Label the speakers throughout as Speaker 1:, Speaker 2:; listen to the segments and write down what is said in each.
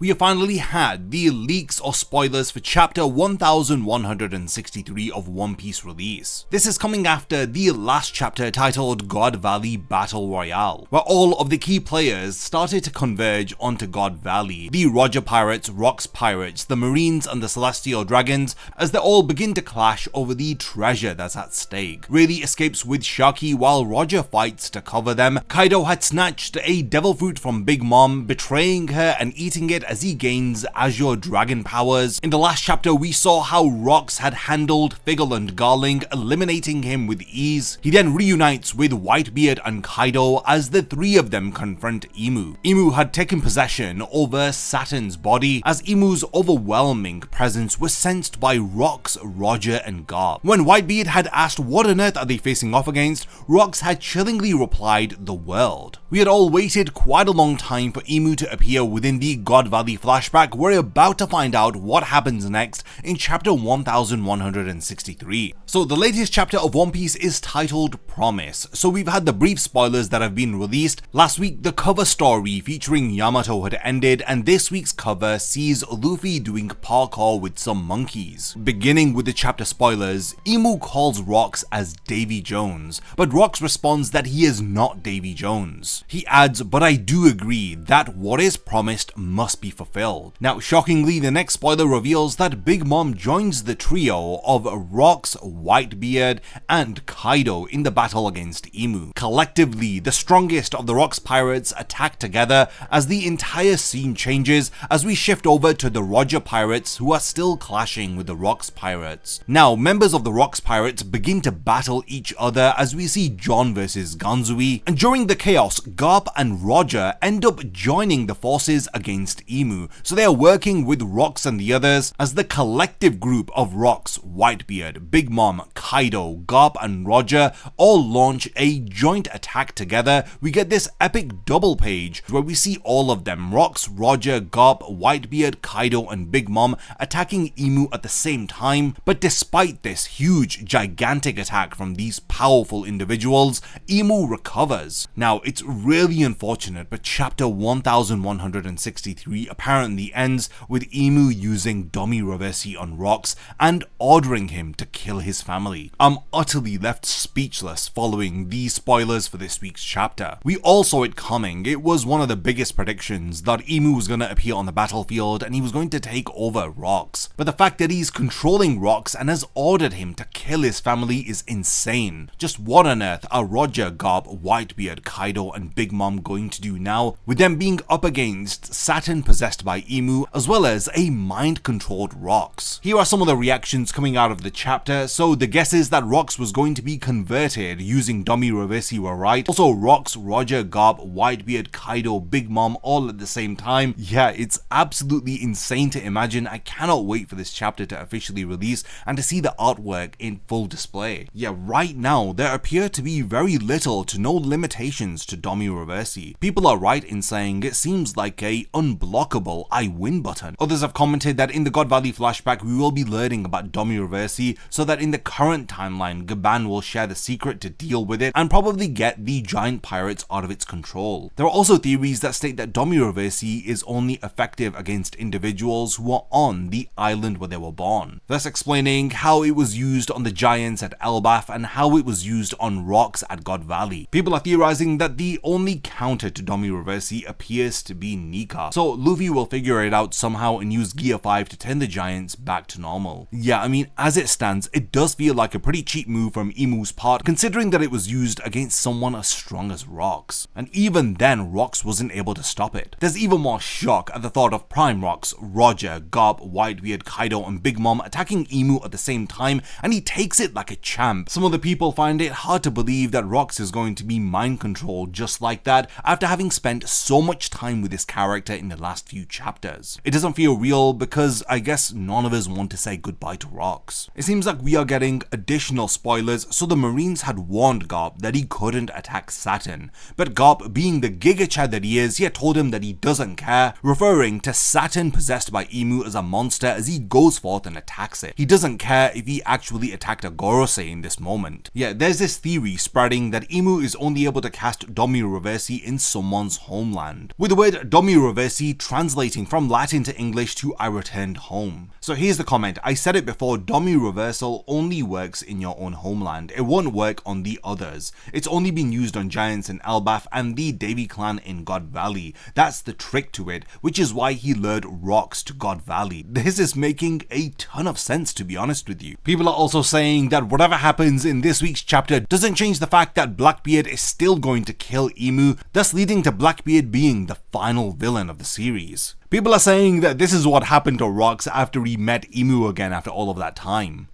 Speaker 1: we have finally had the leaks or spoilers for chapter 1163 of One Piece release. This is coming after the last chapter titled God Valley Battle Royale, where all of the key players started to converge onto God Valley. The Roger Pirates, Rocks Pirates, the Marines and the Celestial Dragons, as they all begin to clash over the treasure that's at stake. Rayleigh escapes with Sharky while Roger fights to cover them. Kaido had snatched a devil fruit from Big Mom, betraying her and eating it as he gains Azure Dragon powers. In the last chapter, we saw how Rocks had handled Figgle and Garling, eliminating him with ease. He then reunites with Whitebeard and Kaido as the three of them confront Imu. Imu had taken possession over Saturn's body, as Imu's overwhelming presence was sensed by Rocks, Roger and Garp. When Whitebeard had asked what on earth are they facing off against, Rocks had chillingly replied, the world. We had all waited quite a long time for Imu to appear within the God Valley flashback. We're about to find out what happens next in chapter 1163. So the latest chapter of One Piece is titled Promise. So we've had the brief spoilers that have been released. Last week the cover story featuring Yamato had ended, and this week's cover sees Luffy doing parkour with some monkeys. Beginning with the chapter spoilers, Imu calls Rocks as Davy Jones, but Rocks responds that he is not Davy Jones. He adds, but I do agree that what is promised must be fulfilled. Now shockingly, the next spoiler reveals that Big Mom joins the trio of Rocks, Whitebeard and Kaido in the battle against Imu. Collectively, the strongest of the Rocks pirates attack together as the entire scene changes as we shift over to the Roger pirates who are still clashing with the Rocks pirates. Now members of the Rocks pirates begin to battle each other as we see John versus Ganzui, and during the chaos, Garp and Roger end up joining the forces against Imu, so they are working with Rocks and the others as the collective group of Rocks, Whitebeard, Big Mom, Kaido, Garp and Roger all launch a joint attack together. We get this epic double page where we see all of them, Rocks, Roger, Garp, Whitebeard, Kaido and Big Mom attacking Imu at the same time. But despite this huge, gigantic attack from these powerful individuals, Imu recovers. Now it's really unfortunate, but chapter 1163 apparently ends with Imu using domi reversi on Rocks and ordering him to kill his family. I'm utterly left speechless following these spoilers for this week's chapter. We all saw it coming. It was one of the biggest predictions that Imu was going to appear on the battlefield and he was going to take over Rocks. But the fact that he's controlling Rocks and has ordered him to kill his family is insane. Just what on earth are Roger, Garp, Whitebeard, Kaido and Big Mom going to do now, with them being up against Saturn possessed by Imu as well as a mind-controlled Rocks? Here are some of the reactions coming out of the chapter. So the guesses that Rocks was going to be converted using domi reversi were right. Also Rocks, Roger, Garp, Whitebeard, Kaido, Big Mom all at the same time. Yeah, it's absolutely insane to imagine. I cannot wait for this chapter to officially release and to see the artwork in full display. Yeah, right now there appear to be very little to no limitations to domi reversi. People are right in saying it seems like a unblockable I win button. Others have commented that in the God Valley flashback we will be learning about domi reversi so that in the current timeline Gaban will share the secret to deal with it and probably get the giant pirates out of its control. There are also theories that state that domi reversi is only effective against individuals who are on the island where they were born, thus explaining how it was used on the giants at Elbaf and how it was used on Rocks at God Valley. People are theorizing that the only counter to domi reversi appears to be Nika, so Luffy will figure it out somehow and use Gear 5 to turn the giants back to normal. Yeah, I mean, as it stands, it does feel like a pretty cheap move from Imu's part, considering that it was used against someone as strong as Rocks, and even then Rocks wasn't able to stop it. There's even more shock at the thought of Prime Rocks, Roger, Garp, Whitebeard, Kaido and Big Mom attacking Imu at the same time, and he takes it like a champ. Some other people find it hard to believe that Rocks is going to be mind controlled just like that after having spent so much time with this character in the last few chapters. It doesn't feel real because I guess none of us want to say goodbye to Rocks. It seems like we are getting additional spoilers. So the Marines had warned Garp that he couldn't attack Saturn, but Garp, being the Giga Chad that he is, he had told him that he doesn't care, referring to Saturn possessed by Imu as a monster as he goes forth and attacks it. He doesn't care if he actually attacked a Gorosei in this moment. Yeah, there's this theory spreading that Imu is only able to cast domi reversi in someone's homeland, with the word domi reversi translating from Latin to English to I returned home. So here's the comment. I said it before, domi reversal only works in your own homeland. It won't work on the others. It's only been used on giants in Elbaf and the Devi clan in God Valley. That's the trick to it, which is why he lured rocks to God Valley. This is making a ton of sense, to be honest with you. People are also saying that whatever happens in this week's chapter doesn't change the fact that Blackbeard is still going to kill Emu, thus leading to Blackbeard being the final villain of the series. People are saying that this is what happened to Rox after he met Emu again after all of that time.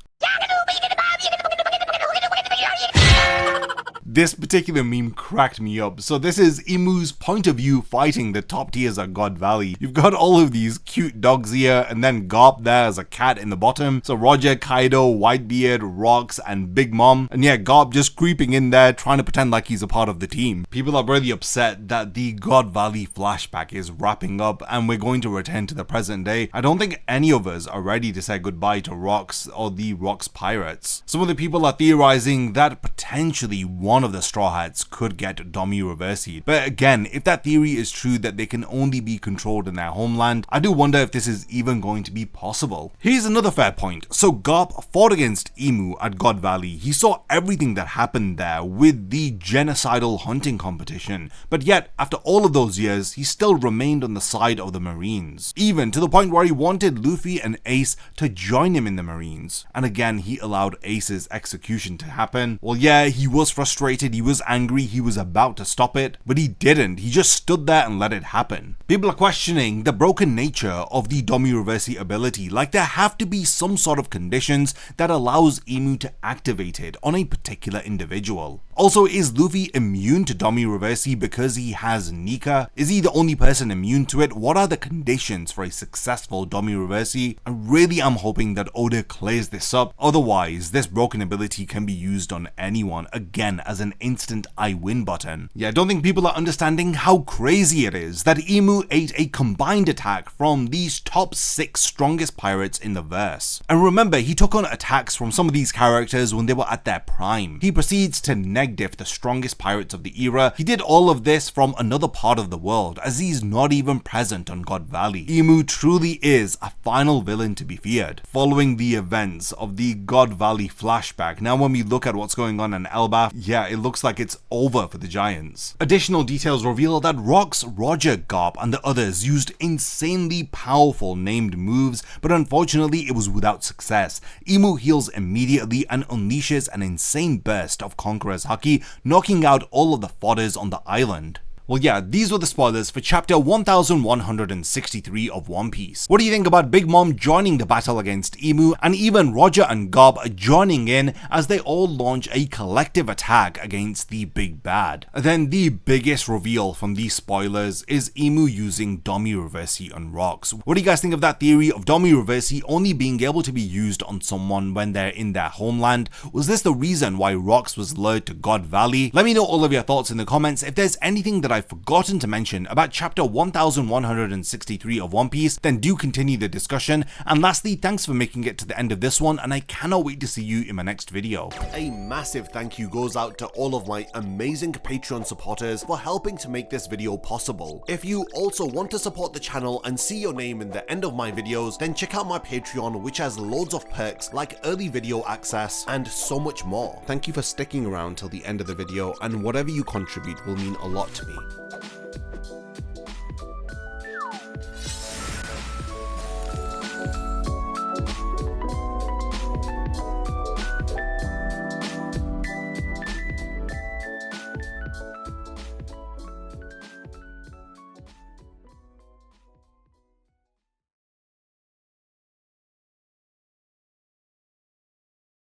Speaker 1: This particular meme cracked me up. So this is Emu's point of view fighting the top tiers at God Valley. You've got all of these cute dogs here, and then Garp there as a cat in the bottom. So Roger, Kaido, Whitebeard, Rox, and Big Mom. And yeah, Garp just creeping in there, trying to pretend like he's a part of the team. People are really upset that the God Valley flashback is wrapping up and we're going to return to the present day. I don't think any of us are ready to say goodbye to Rox or the Rox pirates. Some of the people are theorizing that potentially one of the Straw Hats could get domi reversied. But again, if that theory is true that they can only be controlled in their homeland, I do wonder if this is even going to be possible. Here's another fair point. So Garp fought against Emu at God Valley. He saw everything that happened there with the genocidal hunting competition. But yet, after all of those years, he still remained on the side of the Marines. Even to the point where he wanted Luffy and Ace to join him in the Marines. And again, he allowed Ace's execution to happen. Well, yeah, he was frustrated, he was angry, he was about to stop it, but he didn't. He just stood there and let it happen. People are questioning the broken nature of the domi reversi ability, like there have to be some sort of conditions that allows Emu to activate it on a particular individual. Also, is Luffy immune to domi reversi because he has Nika? Is he the only person immune to it? What are the conditions for a successful domi reversi? I really am hoping that Oda clears this up, otherwise this broken ability can be used on anyone, again as an instant I win button. Yeah, I don't think people are understanding how crazy it is that Emu ate a combined attack from these top 6 strongest pirates in the verse. And remember, he took on attacks from some of these characters when they were at their prime. He proceeds to neg-diff the strongest pirates of the era. He did all of this from another part of the world, as he's not even present on God Valley. Emu truly is a final villain to be feared. Following the events of the God Valley flashback, now when we look at what's going on in Elbaf, yeah, it looks like it's over for the Giants. Additional details reveal that Rox, Roger, Garp, and the others used insanely powerful named moves, but unfortunately it was without success. Emu heals immediately and unleashes an insane burst of Conqueror's Haki, knocking out all of the fodders on the island. Well, yeah, these were the spoilers for chapter 1163 of One Piece. What do you think about Big Mom joining the battle against Emu, and even Roger and Garp joining in as they all launch a collective attack against the Big Bad? Then the biggest reveal from these spoilers is Emu using domi reversi on Rox. What do you guys think of that theory of domi reversi only being able to be used on someone when they're in their homeland? Was this the reason why Rox was lured to God Valley? Let me know all of your thoughts in the comments. If there's anything that I've forgotten to mention about chapter 1163 of One Piece, then do continue the discussion. And lastly, thanks for making it to the end of this one, and I cannot wait to see you in my next video.
Speaker 2: A massive thank you goes out to all of my amazing Patreon supporters for helping to make this video possible. If you also want to support the channel and see your name in the end of my videos, then check out my Patreon, which has loads of perks like early video access and so much more. Thank you for sticking around till the end of the video, and whatever you contribute will mean a lot to me.